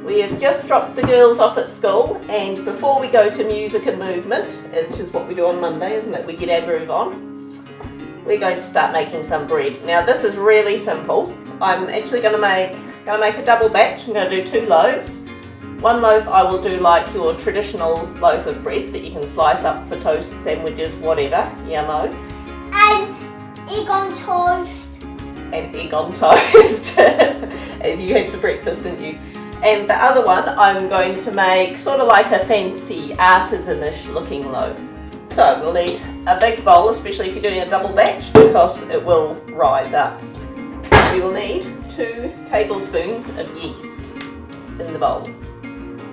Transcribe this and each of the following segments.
We have just dropped the girls off at school, and before we go to music and movement, which is what we do on Monday, isn't it? We get our groove on. We're going to start making some bread. Now this is really simple. I'm actually going to make a double batch. I'm going to do 2 loaves. One loaf I will do like your traditional loaf of bread that you can slice up for toast, sandwiches, whatever. Yummo. And egg on toast. And egg on toast, as you had for breakfast, didn't you? And the other one I'm going to make sort of like a fancy artisan-ish looking loaf. So we'll need a big bowl, especially if you're doing a double batch, because it will rise up. We will need 2 tablespoons of yeast in the bowl.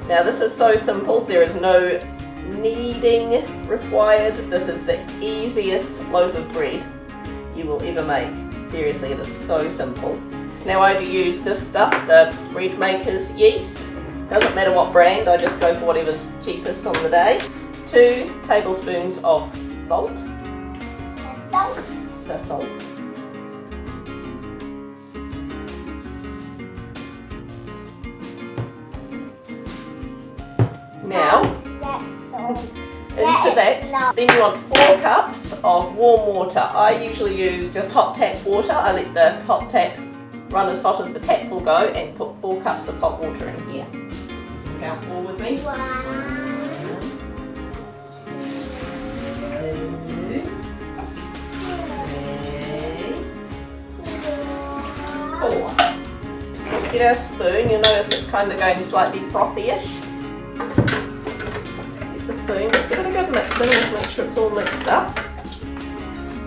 Now this is so simple, there is no kneading required. This is the easiest loaf of bread you will ever make. Seriously, it is so simple. Now I do use this stuff, the breadmakers yeast. Doesn't matter what brand, I just go for whatever's cheapest on the day. 2 tablespoons of salt. Salt. Now, into that, then you want 4 cups of warm water. I usually use just hot tap water. I let the hot tap run as hot as the tap will go and put 4 cups of hot water in here. Count 4 with me. 1, 2, 3, 4. Let's get our spoon. You'll notice it's kind of going slightly frothy-ish. Get the spoon, just give it a good mix in, just make sure it's all mixed up.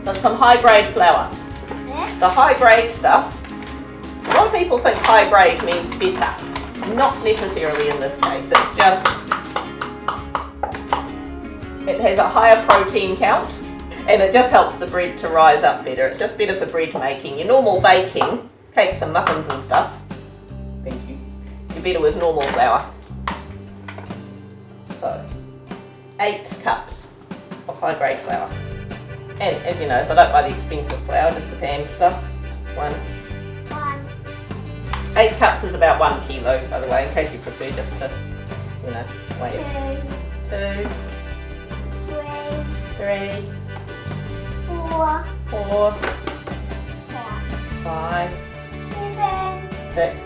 Got some high-grade flour. The high-grade stuff, a lot of people think high-grade means better. Not necessarily in this case, it's just, it has a higher protein count and it just helps the bread to rise up better. It's just better for bread making. Your normal baking, cakes and muffins and stuff, thank you, you're better with normal flour. So, 8 cups of high-grade flour. And as you know, so I don't buy the expensive flour, just the pan stuff. 8 cups is about 1 kilo, by the way, in case you prefer just to, you know, weigh it. 2, 3, 4, 5, 6,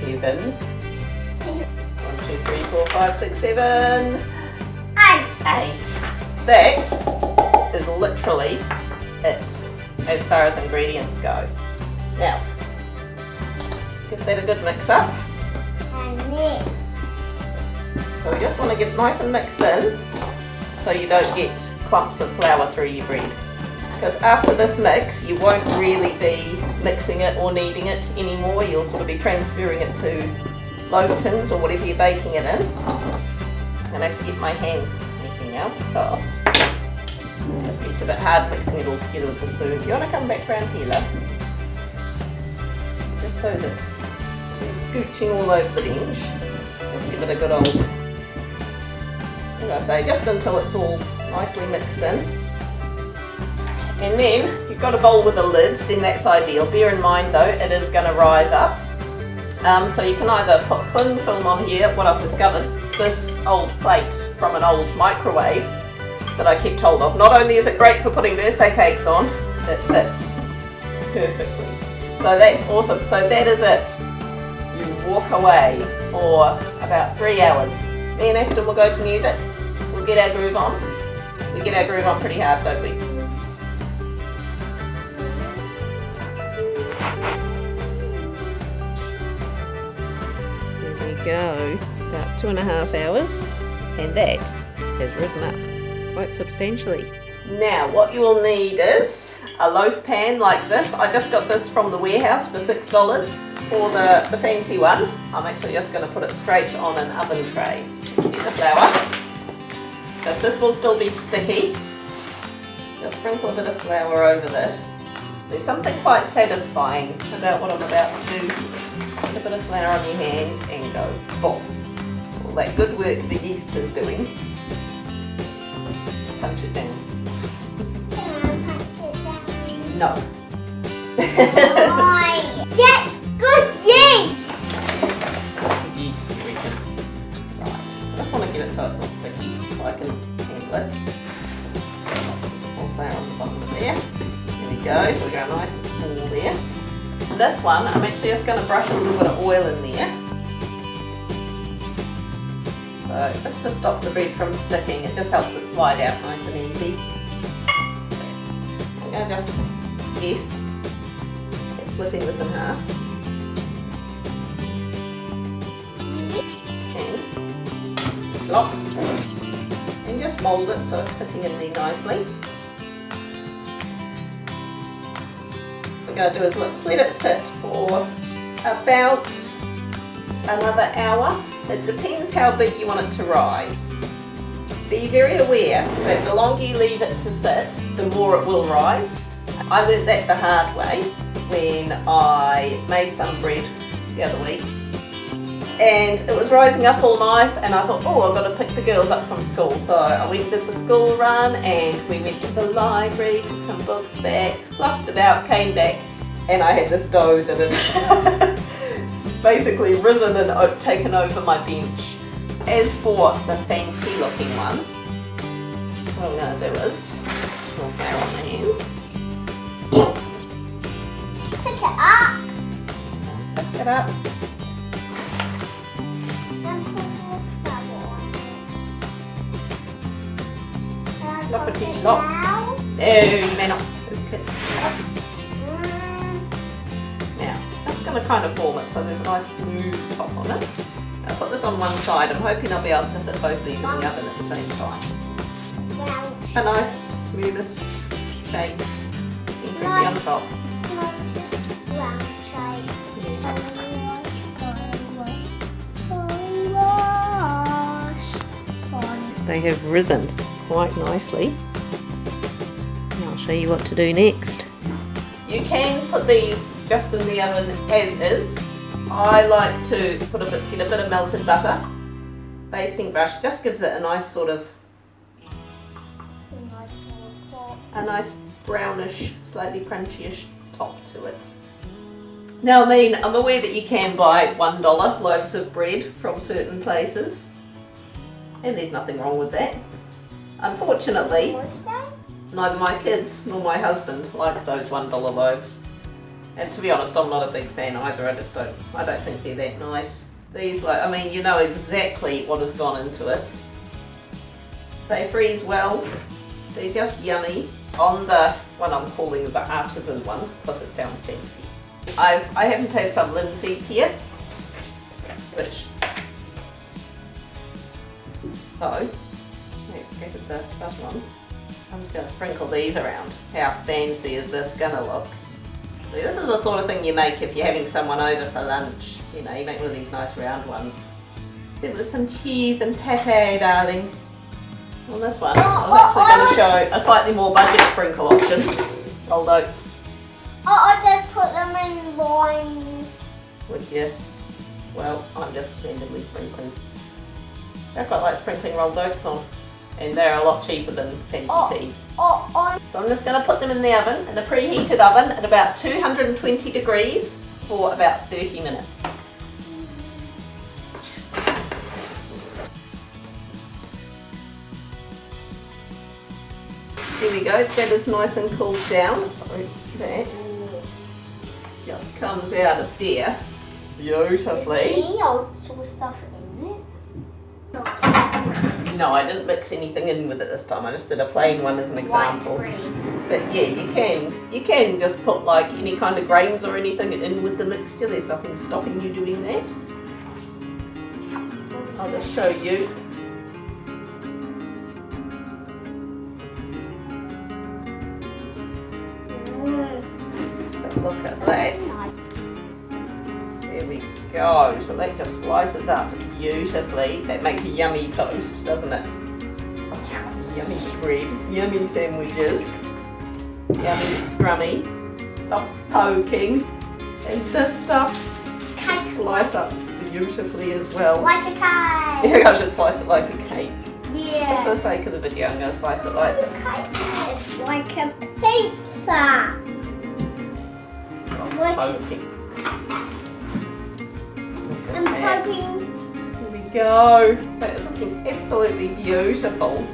7. 1, 2, 3, 4, 5, 6, 7, 8. That is literally it as far as ingredients go. Now, give that a good mix up. So we just want to get it nice and mixed in so you don't get clumps of flour through your bread. Because after this mix, you won't really be mixing it or kneading it anymore. You'll sort of be transferring it to loaf tins or whatever you're baking it in. I'm going to have to get my hands messy now because it just gets a bit hard mixing it all together with the spoon. Do you want to come back round here, love? Just so that it's scooching all over the bench. Just give it a good old, as I say, just until it's all nicely mixed in. And then, if you've got a bowl with a lid, then that's ideal. Bear in mind though, it is going to rise up. So you can either put cling film on here, what I've discovered, this old plate from an old microwave that I kept hold of. Not only is it great for putting birthday cakes on, it fits perfectly. So that's awesome. So that is it. You walk away for about 3 hours. Me and Aston will go to music. We'll get our groove on. We get our groove on pretty hard, don't we? Go about 2.5 hours, and that has risen up quite substantially. Now what you will need is a loaf pan like this. I just got this from the warehouse for $6. For the fancy one, I'm actually just going to put it straight on an oven tray. Get the flour, because this will still be sticky. Just sprinkle a bit of flour over this. There's something quite satisfying about what I'm about to do. Put a bit of flour on your hands and go boom. All that good work the yeast is doing. Punch it down. Can I punch it down? No. Why? This one, I'm actually just going to brush a little bit of oil in there. So just to stop the bread from sticking, it just helps it slide out nice and easy. I'm going to just splitting this in half. And lock. And just mould it so it's fitting in there nicely. What we're going to do is let's let it sit for about another hour. It depends how big you want it to rise. Be very aware that the longer you leave it to sit, the more it will rise. I learned that the hard way when I made some bread the other week. And it was rising up all nice and I thought, oh, I've got to pick the girls up from school. So I went and did the school run and we went to the library, took some books back, fluffed about, came back, and I had this dough that had basically risen and taken over my bench. As for the fancy looking one, what I'm going to do is more flour on my hands. Pick it up. Pick it up. And put more flour on it. Loppity lop. Now. No, you may not. Okay. Now, that's going to kind of form it so there's a nice smooth top on it. I'll put this on one side. I'm hoping I'll be able to fit both these in the oven at the same time. A nice, smoothest shape. Pretty on top. Round shape. They have risen quite nicely. And I'll show you what to do next. You can put these just in the oven as is. I like to get a bit of melted butter. Basting brush just gives it a nice sort of a nice brownish, slightly crunchy-ish top to it. Now, I'm aware that you can buy $1 loaves of bread from certain places, and there's nothing wrong with that. Unfortunately, neither my kids nor my husband like those $1 loaves. And to be honest, I'm not a big fan either. I don't think they're that nice. These, you know exactly what has gone into it. They freeze well. They're just yummy. On the one I'm calling the artisan one, because it sounds fancy. I happen to have some linseeds here, so let's get the butter on. I'm just going to sprinkle these around. How fancy is this going to look? So this is the sort of thing you make if you're having someone over for lunch. You know, you make one of these nice round ones. So with some cheese and pate, darling. On this one, I was actually going to show a slightly more budget sprinkle option. Rolled oats. I just put them in lines. Would you? Well, I'm just randomly sprinkling. I quite like sprinkling rolled oats on. And they're a lot cheaper than fancy seeds. So I'm just going to put them in the oven, in a preheated oven at about 220 degrees for about 30 minutes. There we go, that is nice and cooled down. Sorry, that just comes out of there beautifully. Is there any oats or stuff in it? No, I didn't mix anything in with it this time. I just did a plain one as an example. White bread. But yeah, you can just put like any kind of grains or anything in with the mixture. There's nothing stopping you doing that. I'll just show you. Look at that. There we go. So that just slices up beautifully. That makes a yummy toast, doesn't it? Yummy bread, yummy sandwiches, yummy scrummy. Stop poking. And this stuff slice up beautifully as well. Like a cake. Yeah, I should slice it like a cake. Yeah. Just for the sake of the video, I'm going to slice it like this. It's like a pizza. Poking. I'm poking. Here we go. That is looking absolutely beautiful.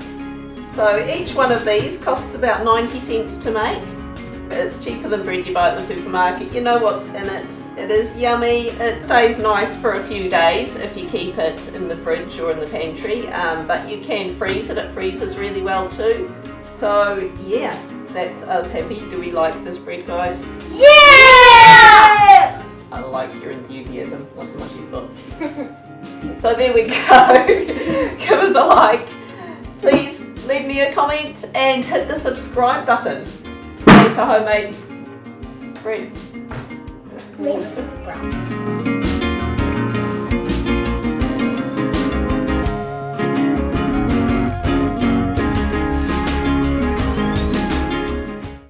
So each one of these costs about 90 cents to make. It's cheaper than bread you buy at the supermarket. You know what's in it. It is yummy. It stays nice for a few days if you keep it in the fridge or in the pantry, but you can freeze it. It freezes really well too. So yeah, that's us happy. Do we like this bread, guys? Yeah! I like your enthusiasm, not so much your foot. So there we go. Give us a like. Please leave me a comment and hit the subscribe button for homemade bread. Bread is brown.